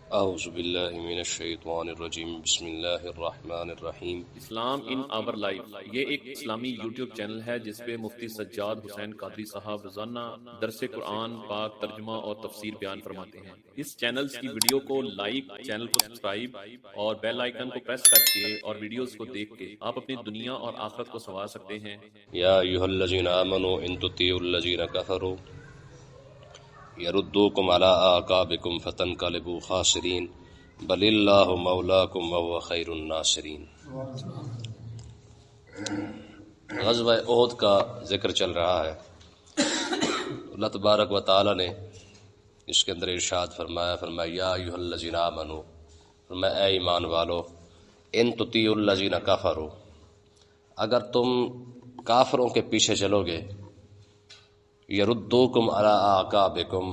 اعوذ باللہ من الشیطان الرجیم بسم اللہ الرحمن الرحیم۔ اسلام ان آور لائف یہ ایک اسلامی یوٹیوب چینل ہے جس پہ مفتی سجاد حسین قادری صاحب روزانہ درس قرآن پاک ترجمہ اور تفسیر بیان فرماتے ہیں۔ اس چینل کی ویڈیو کو لائک، چینل کو سبسکرائب اور بیل آئیکن کو پریس کر کے اور ویڈیوز کو دیکھ کے آپ اپنی دنیا اور آخرت کو سنوار سکتے ہیں۔ یا ایھا الذین آمنوا ان تطیعوا الذین کفروا یردوکم علی اعقابکم فتنقلبوا خاسرین بل اللہ مولاکم وہو خیر الناصرین۔ غزوہ احد کا ذکر چل رہا ہے۔ اللہ تبارک و تعالی نے اس کے اندر ارشاد فرمایا یا ایھا الذین آمنوا، فرمایا اے ایمان والو، ان تطیعوا الذین کفروا، اگر تم کافروں کے پیچھے چلو گے، یردوکم علی اعقابکم،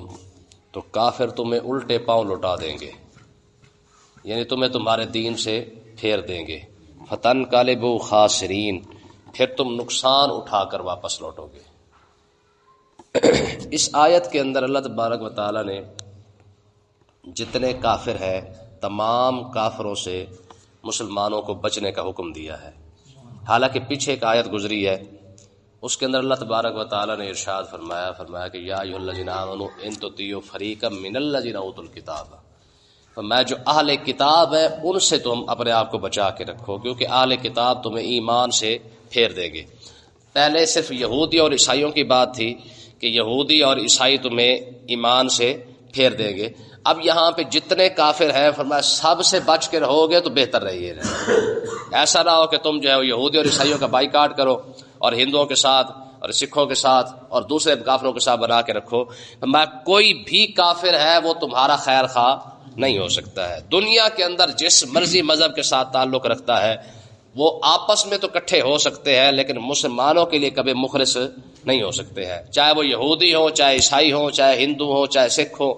تو کافر تمہیں الٹے پاؤں لوٹا دیں گے، یعنی تمہیں تمہارے دین سے پھیر دیں گے۔ فتنقلبوا خاسرین، پھر تم نقصان اٹھا کر واپس لوٹو گے۔ اس آیت کے اندر اللہ تبارک و تعالی نے جتنے کافر ہیں تمام کافروں سے مسلمانوں کو بچنے کا حکم دیا ہے۔ حالانکہ پیچھے ایک آیت گزری ہے، اس کے اندر اللہ تبارک و تعالی نے ارشاد فرمایا کہ یا ایھا الذین آمنوا ان تطیعوا فریقا من الذین اوتوا الکتاب، فرمایا جو اہل کتاب ہے ان سے تم اپنے آپ کو بچا کے رکھو، کیونکہ اہل کتاب تمہیں ایمان سے پھیر دیں گے۔ پہلے صرف یہودی اور عیسائیوں کی بات تھی کہ یہودی اور عیسائی تمہیں ایمان سے پھیر دیں گے۔ اب یہاں پہ جتنے کافر ہیں فرمایا سب سے بچ کے رہو گے تو بہتر رہیے۔ ایسا نہ ہو کہ تم جو ہے یہودی اور عیسائیوں کا بائیکاٹ کرو اور ہندوؤں کے ساتھ اور سکھوں کے ساتھ اور دوسرے کافروں کے ساتھ بنا کے رکھو۔ فرمایا کوئی بھی کافر ہے وہ تمہارا خیر خواہ نہیں ہو سکتا ہے۔ دنیا کے اندر جس مرضی مذہب کے ساتھ تعلق رکھتا ہے وہ آپس میں تو اکٹھے ہو سکتے ہیں لیکن مسلمانوں کے لیے کبھی مخلص نہیں ہو سکتے ہیں، چاہے وہ یہودی ہو، چاہے عیسائی ہو، چاہے ہندو ہو، چاہے سکھ ہو۔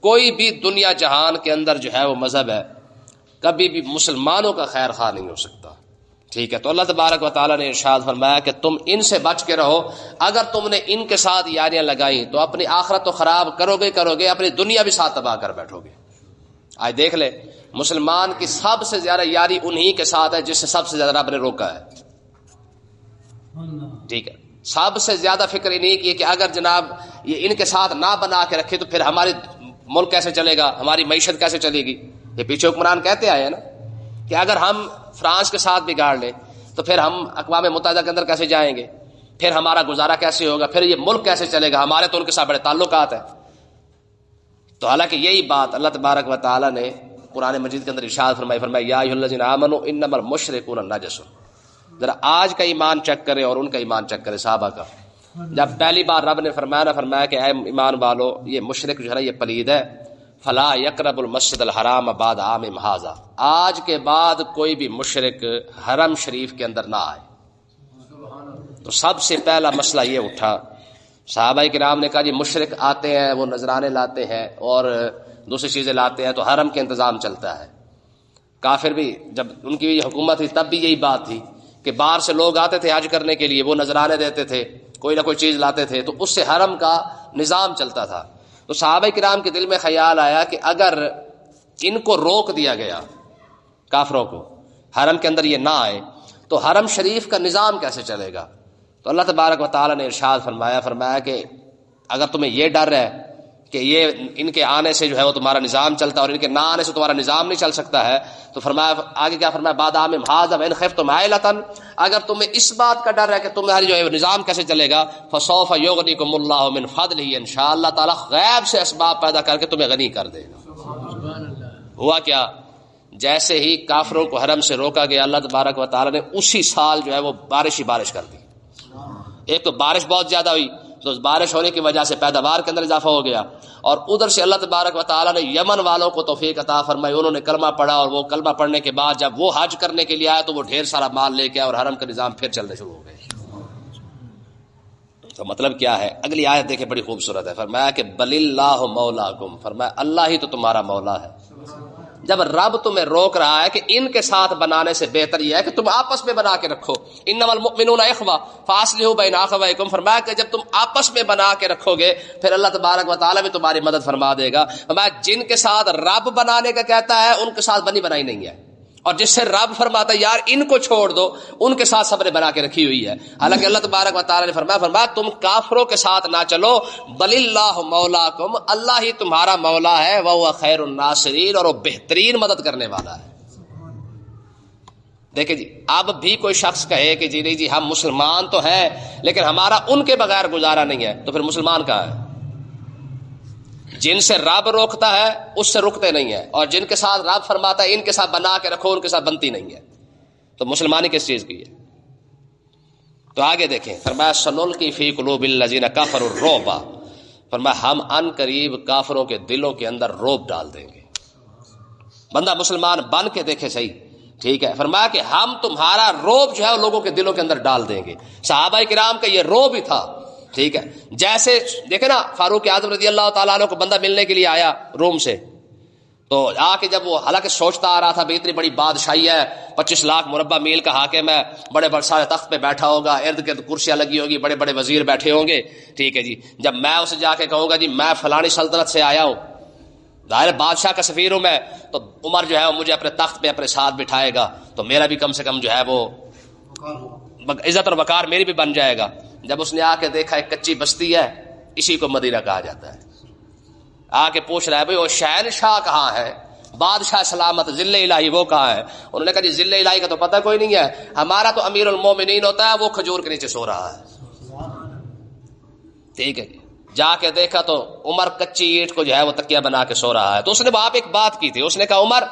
کوئی بھی دنیا جہان کے اندر جو ہے وہ مذہب ہے کبھی بھی مسلمانوں کا خیر خواہ نہیں ہو سکتا۔ ٹھیک ہے، تو اللہ تبارک و تعالیٰ نے ارشاد فرمایا کہ تم ان سے بچ کے رہو۔ اگر تم نے ان کے ساتھ یاریاں لگائیں تو اپنی آخرت تو خراب کرو گے، اپنی دنیا بھی ساتھ تباہ کر بیٹھو گے۔ آج دیکھ لے، مسلمان کی سب سے زیادہ یاری انہی کے ساتھ ہے جس سے سب سے زیادہ رب نے روکا ہے۔ ٹھیک ہے، سب سے زیادہ فکر انہی کی ہے کہ اگر جناب یہ ان کے ساتھ نہ بنا کے رکھے تو پھر ہماری ملک کیسے چلے گا، ہماری معیشت کیسے چلے گی۔ یہ پیچھے حکمران کہتے آئے ہیں نا کہ اگر ہم فرانس کے ساتھ بگاڑ لیں تو پھر ہم اقوام متحدہ کے اندر کیسے جائیں گے، پھر ہمارا گزارا کیسے ہوگا، پھر یہ ملک کیسے چلے گا، ہمارے تو ان کے ساتھ بڑے تعلقات ہیں۔ تو حالانکہ یہی بات اللہ تبارک و تعالیٰ نے قرآن مجید کے اندر ارشاد فرمایا یا ایھا الذین آمنوا انما المشرکون نجس۔ ذرا آج کا ایمان چیک کرے اور ان کا ایمان چیک کرے، صحابہ کا۔ جب پہلی بار رب نے فرمایا کہ اے ایمان والو، یہ مشرک جو ہے نا یہ پلید ہے، فلا یقرب المسجد الحرام بعد عامہم ھذا، آج کے بعد کوئی بھی مشرک حرم شریف کے اندر نہ آئے۔ تو سب سے پہلا مسئلہ یہ اٹھا، صحابہ کرام نے کہا جی مشرک آتے ہیں، وہ نذرانے لاتے ہیں اور دوسری چیزیں لاتے ہیں تو حرم کے انتظام چلتا ہے۔ کافر بھی جب ان کی حکومت تھی تب بھی یہی بات تھی کہ باہر سے لوگ آتے تھے حج کرنے کے لیے، وہ نذرانے دیتے تھے، کوئی نہ کوئی چیز لاتے تھے، تو اس سے حرم کا نظام چلتا تھا۔ تو صحابہ کرام کے دل میں خیال آیا کہ اگر ان کو روک دیا گیا، کافروں کو، حرم کے اندر یہ نہ آئے تو حرم شریف کا نظام کیسے چلے گا۔ تو اللہ تبارک و تعالیٰ نے ارشاد فرمایا کہ اگر تمہیں یہ ڈر ہے کہ یہ ان کے آنے سے جو ہے وہ تمہارا نظام چلتا ہے اور ان کے نہ آنے سے تمہارا نظام نہیں چل سکتا ہے، تو فرمایا آگے کیا فرمایا، بعد عامہم ھذا وان خفتم عائلۃ، اگر تمہیں اس بات کا ڈر ہے کہ تمہاری جو ہے نظام کیسے چلے گا، فسوف یغنیکم اللہ من فضلہ، انشاء اللہ تعالیٰ غیب سے اسباب پیدا کر کے تمہیں غنی کر دے گا۔ ہوا کیا، جیسے ہی کافروں کو حرم سے روکا گیا، اللہ تبارک و تعالیٰ نے اسی سال جو ہے وہ بارش ہی بارش کر دی۔ ایک تو بارش بہت زیادہ ہوئی تو بارش ہونے کی وجہ سے پیداوار کے اندر اضافہ ہو گیا، اور ادھر سے اللہ تبارک و تعالیٰ نے یمن والوں کو توفیق عطا فرمائی، انہوں نے کلمہ پڑھا، اور وہ کلمہ پڑھنے کے بعد جب وہ حج کرنے کے لیے آئے تو وہ ڈھیر سارا مال لے کے آئے اور حرم کا نظام پھر چلنے شروع ہو گئے۔ تو مطلب کیا ہے، اگلی آیت دیکھیں بڑی خوبصورت ہے، فرمایا کہ بل اللہ مولاکم، فرمایا اللہ ہی تو تمہارا مولا ہے۔ جب رب تمہیں روک رہا ہے کہ ان کے ساتھ بنانے سے بہتر یہ ہے کہ تم آپس میں بنا کے رکھو، انما المؤمنون اخوہ فاصلحوا بین اخویکم، فرمایا کہ جب تم آپس میں بنا کے رکھو گے پھر اللہ تبارک و تعالیٰ بھی تمہاری مدد فرما دے گا۔ فرمایا جن کے ساتھ رب بنانے کا کہتا ہے ان کے ساتھ بنی بنائی نہیں ہے، اور جس سے رب فرماتا ہے یار ان کو چھوڑ دو، ان کے ساتھ صبر بنا کے رکھی ہوئی ہے۔ حالانکہ اللہ تبارک و تعالیٰ نے فرمایا تم کافروں کے ساتھ نہ چلو، بل اللہ مولاکم، اللہ ہی تمہارا مولا ہے، وہو خیر الناصرین، اور وہ بہترین مدد کرنے والا ہے۔ دیکھیں جی، اب بھی کوئی شخص کہے کہ جی نہیں جی ہم مسلمان تو ہیں لیکن ہمارا ان کے بغیر گزارا نہیں ہے، تو پھر مسلمان کہاں ہے؟ جن سے رب روکتا ہے اس سے رکتے نہیں ہیں، اور جن کے ساتھ رب فرماتا ہے ان کے ساتھ بنا کے رکھو، ان کے ساتھ بنتی نہیں ہے، تو مسلمانی کس چیز کی ہے؟ تو آگے دیکھیں، فرمایا سنلقی فی قلوب الذین کفروا الرعب، فرمایا ہم ان قریب کافروں کے دلوں کے اندر رعب ڈال دیں گے۔ بندہ مسلمان بن کے دیکھے صحیح، ٹھیک ہے؟ فرمایا کہ ہم تمہارا رعب جو ہے وہ لوگوں کے دلوں کے اندر ڈال دیں گے۔ صحابہ کرام کا یہ رعب ہی تھا، ٹھیک ہے؟ جیسے دیکھیں نا، فاروق اعظم رضی اللہ تعالیٰ عنہ کو بندہ ملنے کے لیے آیا روم سے، تو آ کے جب وہ حالانکہ سوچتا آ رہا تھا بھائی اتنی بڑی بادشاہی ہے، 25 لاکھ مربع میل کا حاکم ہے، بڑے بڑے سارے تخت پہ بیٹھا ہوگا، ارد گرد کرسیاں لگی ہوگی، بڑے بڑے وزیر بیٹھے ہوں گے، ٹھیک ہے جی؟ جب میں اسے جا کے کہوں گا جی میں فلانی سلطنت سے آیا ہوں، ظاہر بادشاہ کا سفیر ہوں میں، تو عمر جو ہے وہ مجھے اپنے تخت پہ اپنے ساتھ بٹھائے گا، تو میرا بھی کم سے کم جو ہے وہ عزت اور وقار میری بھی بن جائے گا۔ جب اس نے آ کے دیکھا ایک کچی بستی ہے، اسی کو مدینہ کہا جاتا ہے، آ کے پوچھ رہا ہے بھائی وہ شہنشاہ کہاں ہے، بادشاہ سلامت، ذل الہی وہ کہاں ہے؟ انہوں نے کہا جی ذل الہی کا تو پتہ کوئی نہیں ہے، ہمارا تو امیر المومنین ہوتا ہے، وہ کھجور کے نیچے سو رہا ہے، ٹھیک ہے جی؟ جا کے دیکھا تو عمر کچی اینٹ کو جو ہے وہ تکیہ بنا کے سو رہا ہے۔ تو اس نے وہاں پہ ایک بات کی تھی، اس نے کہا عمر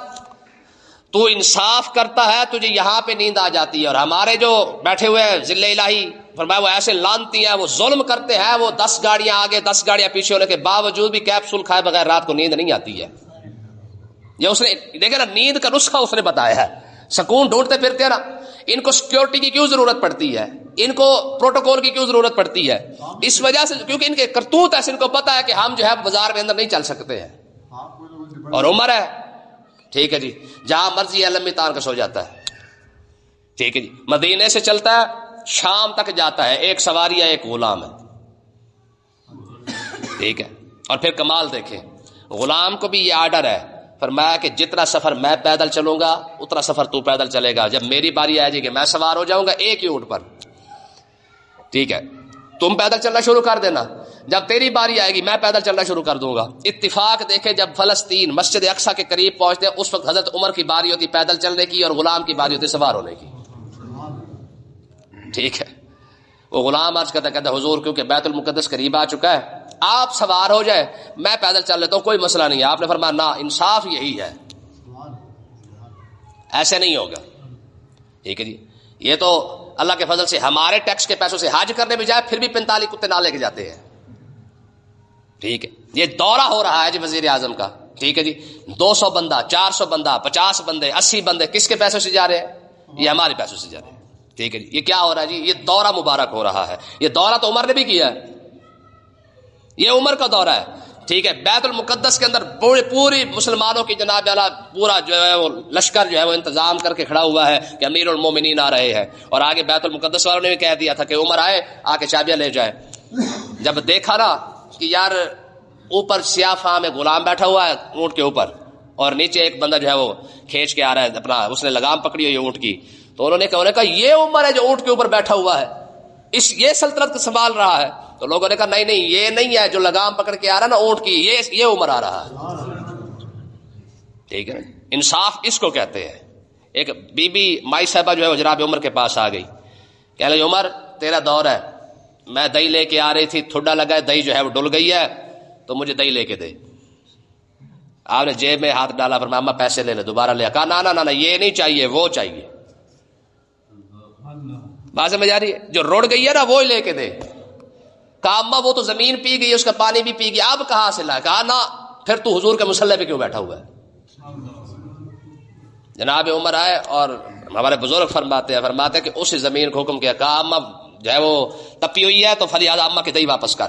تو انصاف کرتا ہے، تجھے یہاں پہ نیند آ جاتی ہے، اور ہمارے جو بیٹھے ہوئے ہیں ذل الہی، فرمایا وہ ایسے لانتی ہیں، وہ ظلم کرتے ہیں، وہ 10 گاڑیاں آگے 10 گاڑیاں پیچھے ہونے کے باوجود بھی کیپسول کھائے بغیر رات کو نیند نہیں آتی ہے۔ یہ اس نے دیکھا نا، نیند کا نسخہ اس نے بتایا ہے۔ سکون ڈھونڈتے پھرتے ہیں نا، ان کو سیکورٹی کی کیوں ضرورت پڑتی ہے، ان کو پروٹوکول کی کیوں ضرورت پڑتی ہے؟ اس وجہ سے کیونکہ ان کے کرتوت ایسے، ان کو پتا ہے کہ ہم جو ہے بازار میں اندر نہیں چل سکتے ہیں، اور عمر ہے، ٹھیک ہے جی، جہاں مرضی ہے لمبی تار کا سو جاتا ہے، ٹھیک ہے جی؟ مدینے سے چلتا ہے شام تک جاتا ہے، ایک سواری ہے ایک غلام ہے، ٹھیک ہے؟ اور پھر کمال دیکھیں، غلام کو بھی یہ آرڈر ہے، فرمایا کہ جتنا سفر میں پیدل چلوں گا اتنا سفر تو پیدل چلے گا، جب میری باری آ جائے گی میں سوار ہو جاؤں گا ایک ہی اونٹ پر، ٹھیک ہے؟ تم پیدل چلنا شروع کر دینا، جب تیری باری آئے گی میں پیدل چلنا شروع کر دوں گا۔ اتفاق دیکھے جب فلسطین مسجد اقصی کے قریب پہنچتے ہیں، اس وقت حضرت عمر کی باری ہوتی پیدل چلنے کی اور غلام کی باری ہوتی سوار ہونے کی، ٹھیک ہے؟ وہ غلام عرض کہتا حضور کیونکہ بیت المقدس قریب آ چکا ہے، آپ سوار ہو جائے میں پیدل چل لیتا ہوں، کوئی مسئلہ نہیں ہے۔ آپ نے فرمایا نہ، انصاف یہی ہے، ایسے نہیں ہوگا، ٹھیک ہے جی؟ یہ تو اللہ کے فضل سے ہمارے ٹیکس کے پیسوں سے حج کرنے بھی جائے پھر بھی 45 کتے نہ لے کے جاتے ہیں، ٹھیک ہے؟ یہ دورہ ہو رہا ہے جی وزیر اعظم کا، ٹھیک ہے جی؟ 200 بندہ، 400 بندہ، 50 بندے، 80 بندے، کس کے پیسوں سے جا رہے ہیں؟ یہ ہمارے پیسوں سے جا رہے ہیں، ٹھیک ہے جی؟ یہ کیا ہو رہا ہے جی؟ یہ دورہ مبارک ہو رہا ہے، یہ دورہ تو عمر نے بھی کیا ہے، یہ عمر کا دورہ ہے، ٹھیک ہے؟ بیت المقدس کے اندر پوری مسلمانوں کی جناب اعلیٰ پورا جو ہے وہ لشکر جو ہے وہ انتظام کر کے کھڑا ہوا ہے کہ امیر المومنین آ رہے ہیں، اور آگے بیت المقدس والوں نے بھی کہہ دیا تھا کہ عمر آئے آ کے چابیاں لے جائے۔ جب دیکھا نا کہ یار اوپر سیاہ فام میں غلام بیٹھا ہوا ہے اونٹ کے اوپر، اور نیچے ایک بندہ جو ہے وہ کھینچ کے آ رہا ہے اپنا، اس نے لگام پکڑی ہوئی اونٹ کی، تو انہوں نے کہا یہ عمر ہے جو اونٹ کے اوپر بیٹھا ہوا ہے، یہ سلطنت کو سنبھال رہا ہے۔ تو لوگوں نے کہا نہیں یہ نہیں ہے جو لگام پکڑ کے آ رہا نا اونٹ کی، یہ عمر آ رہا ہے، ٹھیک ہے؟ انصاف اس کو کہتے ہیں۔ ایک بی بی مائی صاحبہ جو ہے وہ جناب عمر کے پاس آ گئی، کہنے لگی عمر تیرا دور ہے، میں دہی لے کے آ رہی تھی، ٹھڈا لگا ہے، دہی جو ہے وہ ڈل گئی ہے، تو مجھے دہی لے کے دے۔ آپ نے جیب میں ہاتھ ڈالا، فرمایا اما پیسے لے لے، دوبارہ لے۔ کہا نہ یہ نہیں چاہیے، وہ چاہیے۔ بات سمجھ آ رہی ہے؟ جو روڑ گئی ہے نا وہ لے کے دے۔ کہا اما وہ تو زمین پی گئی، اس کا پانی بھی پی گیا، اب کہاں سے لائے؟ کہا نہ، پھر تو حضور کے مصلی پہ کیوں بیٹھا ہوا ہے؟ جناب عمر آئے اور ہمارے بزرگ فرماتے ہیں کہ اس زمین کو حکم کیا، کہا اما جو ہے وہ تپی ہوئی ہے تو فریاد اما کی دہی واپس کر،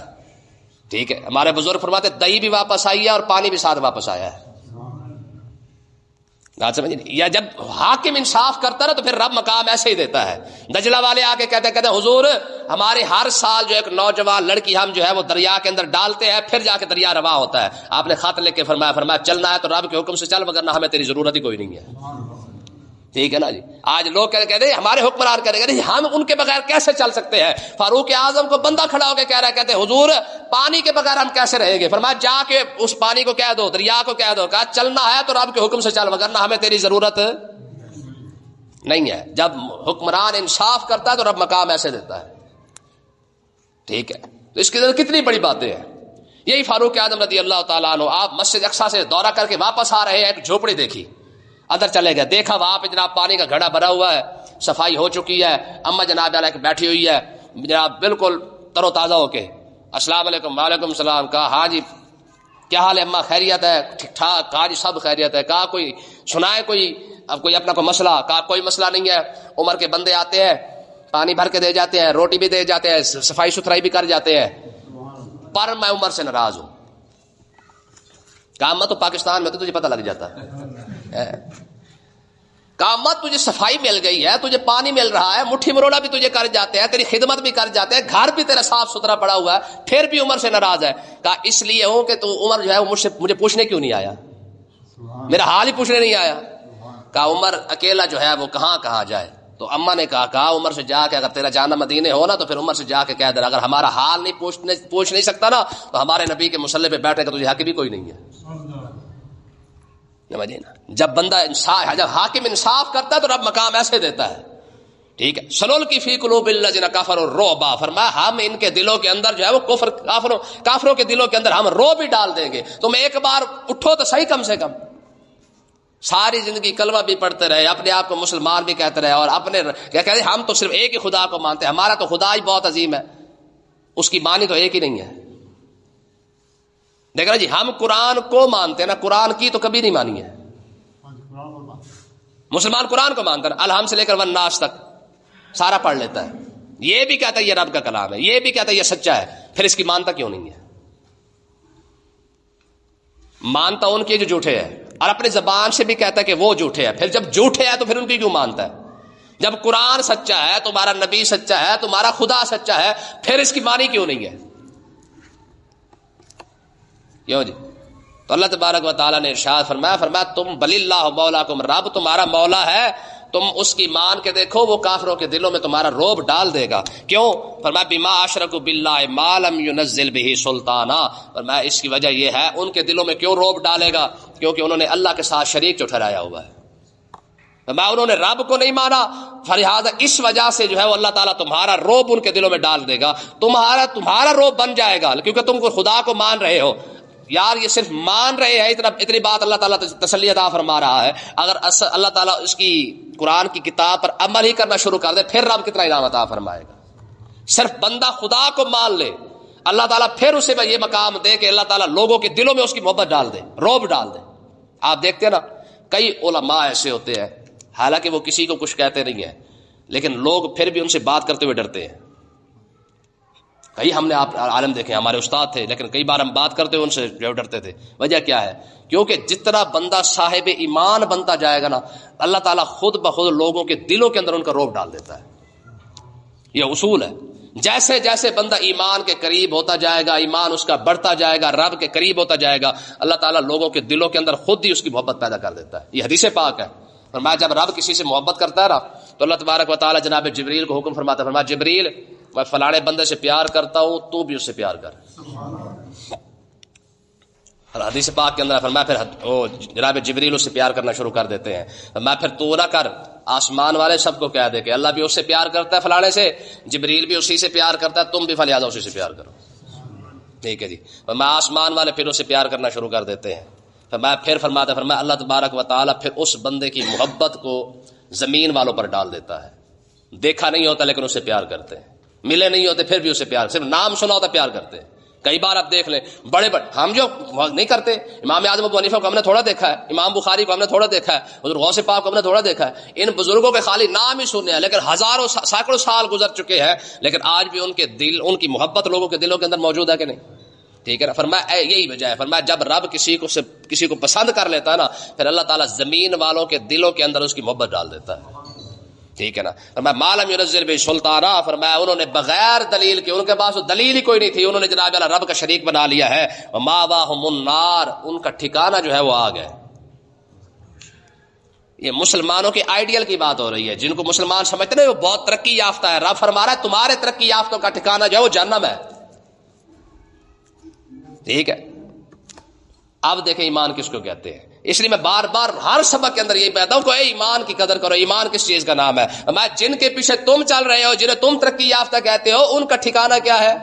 ٹھیک ہے؟ ہمارے بزرگ فرماتے دہی بھی واپس آئی ہے اور پانی بھی ساتھ واپس آیا ہے، بات سمجھ نہیں؟ یا جب حاکم انصاف کرتا نا تو پھر رب مقام ایسے ہی دیتا ہے. دجلہ والے آ کے کہتے حضور ہمارے ہر سال جو ایک نوجوان لڑکی ہم جو ہے وہ دریا کے اندر ڈالتے ہیں، پھر جا کے دریا رواں ہوتا ہے. آپ نے خط لکھ کے فرمایا چلنا ہے تو رب کے حکم سے چل، وگرنہ ہمیں تیری ضرورت ہی کوئی نہیں ہے. ٹھیک ہے نا جی. آج لوگ کہتے ہیں ہمارے حکمران کہتے ہیں ہم ان کے بغیر کیسے چل سکتے ہیں. فاروق اعظم کو بندہ کھڑا ہو کے کہہ رہا ہے، کہتے حضور پانی کے بغیر ہم کیسے رہیں گے؟ فرمایا جا کے اس پانی کو کہہ دو، دریا کو کہہ دو، کہا چلنا ہے تو رب کے حکم سے چل، وگرنہ ہمیں تیری ضرورت نہیں ہے. جب حکمران انصاف کرتا ہے تو رب مقام ایسے دیتا ہے. ٹھیک ہے، تو اس کے اندر کتنی بڑی باتیں ہیں. یہی فاروق اعظم رضی اللہ تعالیٰ عنہ، آپ مسجد اقصیٰ سے دورہ کر کے واپس آ رہے ہیں، ایک جھوپڑی دیکھی، اندر چلے گئے، دیکھا وہاں پہ جناب پانی کا گھڑا بھرا ہوا ہے، صفائی ہو چکی ہے، اما جناب علیہ بیٹھی ہوئی ہے جناب بالکل تر و تازہ ہو کے. السلام علیکم. وعلیکم السلام. کہا ہاں جی کیا حال ہے اما؟ خیریت ہے؟ ٹھیک ٹھاک. کہا جی سب خیریت ہے. کہا کوئی سنائے کوئی اب کوئی اپنا کوئی مسئلہ؟ کہا کوئی مسئلہ نہیں ہے. عمر کے بندے آتے ہیں، پانی بھر کے دے جاتے ہیں، روٹی بھی دے جاتے ہیں، صفائی ستھرائی بھی کر جاتے ہیں، پر میں عمر سے ناراض ہوں. کہا اما تو پاکستان میں تو تجھے پتہ لگ جاتا ہے. کہا اما تجھے صفائی مل گئی ہے، تجھے پانی مل رہا ہے، مٹھی مروڑا بھی تجھے کر جاتے ہیں، تیری خدمت بھی کر جاتے ہیں، گھر بھی تیرا صاف ستھرا پڑا ہوا ہے، پھر بھی عمر سے ناراض ہے. کہا اس لیے ہوں کہ تو عمر جو ہے وہ مجھے پوچھنے کیوں نہیں آیا، میرا حال ہی پوچھنے نہیں آیا. کہا عمر اکیلا جو ہے وہ کہاں جائے. تو اما نے کہا عمر سے جا کے اگر تیرا جانا مدینے ہو نا تو پھر عمر سے جا کے کہہ دینا اگر ہمارا حال نہیں پوچھ نہیں سکتا نا تو ہمارے نبی کے مصلی پہ بیٹھنے کا تجھے حق بھی کوئی نہیں ہے. جب بندہ جب حاکم انصاف کرتا ہے تو رب مقام ایسے دیتا ہے. ٹھیک ہے. سلول کی فی قلوب الذین کفروا الرعب، فرمایا ہم ان کے دلوں کے اندر جو ہے وہ کافروں کے دلوں کے اندر ہم رعب بھی ڈال دیں گے. تم ایک بار اٹھو تو صحیح، کم سے کم ساری زندگی کلمہ بھی پڑھتے رہے، اپنے آپ کو مسلمان بھی کہتے رہے، اور اپنے کیا کہتے ہیں ہم تو صرف ایک ہی خدا کو مانتے ہیں، ہمارا تو خدا ہی بہت عظیم ہے، اس کی مانی تو ایک ہی نہیں ہے. دیکھ رہے جی ہم قرآن کو مانتے ہیں نا، قرآن کی تو کبھی نہیں مانی ہے. مسلمان قرآن کو مانتا ہے، الحم سے لے کر والناس تک سارا پڑھ لیتا ہے، یہ بھی کہتا ہے یہ رب کا کلام ہے، یہ بھی کہتا ہے یہ سچا ہے، پھر اس کی مانتا کیوں نہیں ہے؟ مانتا ان کے جو جھوٹے ہیں، اور اپنی زبان سے بھی کہتا ہے کہ وہ جھوٹے ہیں، پھر جب جھوٹے ہیں تو پھر ان کی کیوں مانتا ہے؟ جب قرآن سچا ہے، تمہارا نبی سچا ہے، تمہارا خدا سچا ہے، پھر اس کی مانی کیوں نہیں ہے؟ کیوں جی؟ تو اللہ تبارک و تعالیٰ نے ارشاد فرمایا تم بل اللہ مولاکم، رب تمہارا مولا ہے، تم اس کی مان کے دیکھو، وہ کافروں کے دلوں میں تمہارا روب ڈال دے گا. کیوں؟ فرمایا بما اشرکوا باللہ ما لم ينزل به سلطانا، فرمایا اس کی وجہ یہ ہے ان کے دلوں میں کیوں روب ڈالے گا؟ کیونکہ انہوں نے اللہ کے ساتھ شریک جو ٹھہرایا ہوا ہے. فرمایا انہوں نے رب کو نہیں مانا، فلہذا اس وجہ سے جو ہے وہ اللہ تعالیٰ تمہارا روب ان کے دلوں میں ڈال دے گا، تمہارا روب بن جائے گا، کیونکہ تم کو خدا کو مان رہے ہو. یار یہ صرف مان رہے ہیں، اتنی بات اللہ تعالیٰ تسلی عطا فرما رہا ہے. اگر اللہ تعالیٰ اس کی قرآن کی کتاب پر عمل ہی کرنا شروع کر دے پھر رب کتنا انعام عطا فرمائے گا. صرف بندہ خدا کو مان لے، اللہ تعالیٰ پھر اسے یہ مقام دے کہ اللہ تعالیٰ لوگوں کے دلوں میں اس کی محبت ڈال دے، روب ڈال دے. آپ دیکھتے ہیں نا کئی علماء ایسے ہوتے ہیں حالانکہ وہ کسی کو کچھ کہتے نہیں ہیں لیکن لوگ پھر بھی ان سے بات کرتے ہوئے ڈرتے ہیں. کئی ہم نے آپ عالم دیکھے، ہمارے استاد تھے، لیکن کئی بار ہم بات کرتے ہوئے ان سے جو ڈرتے تھے. وجہ کیا ہے؟ کیونکہ جتنا بندہ صاحب ایمان بنتا جائے گا نا اللہ تعالیٰ خود بخود لوگوں کے دلوں کے اندر ان کا روب ڈال دیتا ہے. یہ اصول ہے. جیسے جیسے بندہ ایمان کے قریب ہوتا جائے گا، ایمان اس کا بڑھتا جائے گا، رب کے قریب ہوتا جائے گا، اللہ تعالیٰ لوگوں کے دلوں کے اندر خود ہی اس کی محبت پیدا کر دیتا ہے. یہ حدیث پاک ہے. فرمایا جب رب کسی سے محبت کرتا ہے نا تو اللہ تبارک و تعالیٰ جناب جبریل کو حکم فرماتا ہے، فرمایا جبریل میں فلانے بندے سے پیار کرتا ہوں، تو بھی اس سے پیار کر. اور حدیث پاک کے اندر فرمایا پھر جناب جبریل اس سے پیار کرنا شروع کر دیتے ہیں. میں پھر تو نہ کر، آسمان والے سب کو کہہ دے کہ اللہ بھی اس سے پیار کرتا ہے فلانے سے، جبریل بھی اسی سے پیار کرتا ہے، تم بھی فلہذا اسی سے پیار کرو. ٹھیک ہے جی. میں آسمان والے پھر اسے پیار کرنا شروع کر دیتے ہیں. میں پھر فرماتا فرمایا اللہ تبارک و تعالیٰ پھر اس بندے کی محبت کو زمین والوں پر ڈال دیتا ہے. دیکھا نہیں ہوتا لیکن اسے پیار کرتے ہیں، ملے نہیں ہوتے پھر بھی اسے پیار، صرف نام سنا ہوتا پیار کرتے ہیں. کئی بار آپ دیکھ لیں بڑے ہم جو نہیں کرتے، امام اعظم ابو حنیفہ کو ہم نے تھوڑا دیکھا ہے، امام بخاری کو ہم نے تھوڑا دیکھا ہے، حضرت غوث پاک کو ہم نے تھوڑا دیکھا ہے. ان بزرگوں کے خالی نام ہی سننے ہیں لیکن ہزاروں سینکڑوں سال گزر چکے ہیں، لیکن آج بھی ان کے دل، ان کی محبت لوگوں کے دلوں کے اندر موجود ہے کہ نہیں؟ ٹھیک ہے نا. فرمایا یہی وجہ ہے. فرمایا جب رب کسی کو پسند کر لیتا ہے نا پھر اللہ تعالیٰ زمین والوں کے دلوں کے اندر اس کی محبت ڈال دیتا ہے. ٹھیک ہے نا. فرمایا مالم ينزل به سلطانا، فرمایا انہوں نے بغیر دلیل کے، ان کے پاس دلیل ہی کوئی نہیں تھی، انہوں نے جناب اللہ رب کا شریک بنا لیا ہے. وماواہم النار، ان کا ٹھکانہ جو ہے وہ آگ ہے. یہ مسلمانوں کی آئیڈیل کی بات ہو رہی ہے، جن کو مسلمان سمجھتے ہیں وہ بہت ترقی یافتہ ہے. رب فرما رہا ہے تمہارے ترقی یافتوں کا ٹھکانہ جو ہے وہ جہنم ہے. ٹھیک ہے. اب دیکھیں ایمان کس کو کہتے ہیں. اس لیے میں بار بار ہر سبق کے اندر یہی کہتا ہوں کہ اے ایمان کی قدر کرو. ایمان کس چیز کا نام ہے؟ میں جن کے پیچھے تم چل رہے ہو، جنہیں تم ترقی یافتہ کہتے ہو، ان کا ٹھکانہ کیا ہے؟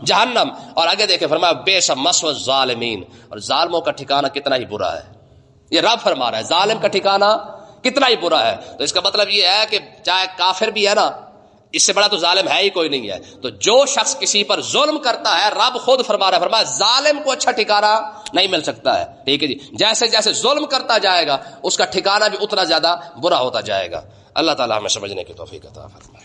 جہنم. اور آگے دیکھیں فرمایا بئس مثوى الظالمین، اور ظالموں کا ٹھکانہ کتنا ہی برا ہے. یہ رب فرما رہا ہے ظالم کا ٹھکانہ کتنا ہی برا ہے. تو اس کا مطلب یہ ہے کہ چاہے کافر بھی ہے نا، اس سے بڑا تو ظالم ہے ہی کوئی نہیں ہے. تو جو شخص کسی پر ظلم کرتا ہے، رب خود فرما رہا ہے، فرمایا ظالم کو اچھا ٹھکانہ نہیں مل سکتا ہے. ٹھیک ہے جی. جیسے جیسے ظلم کرتا جائے گا اس کا ٹھکانہ بھی اتنا زیادہ برا ہوتا جائے گا. اللہ تعالی ہمیں سمجھنے کی توفیق عطا فرمائے.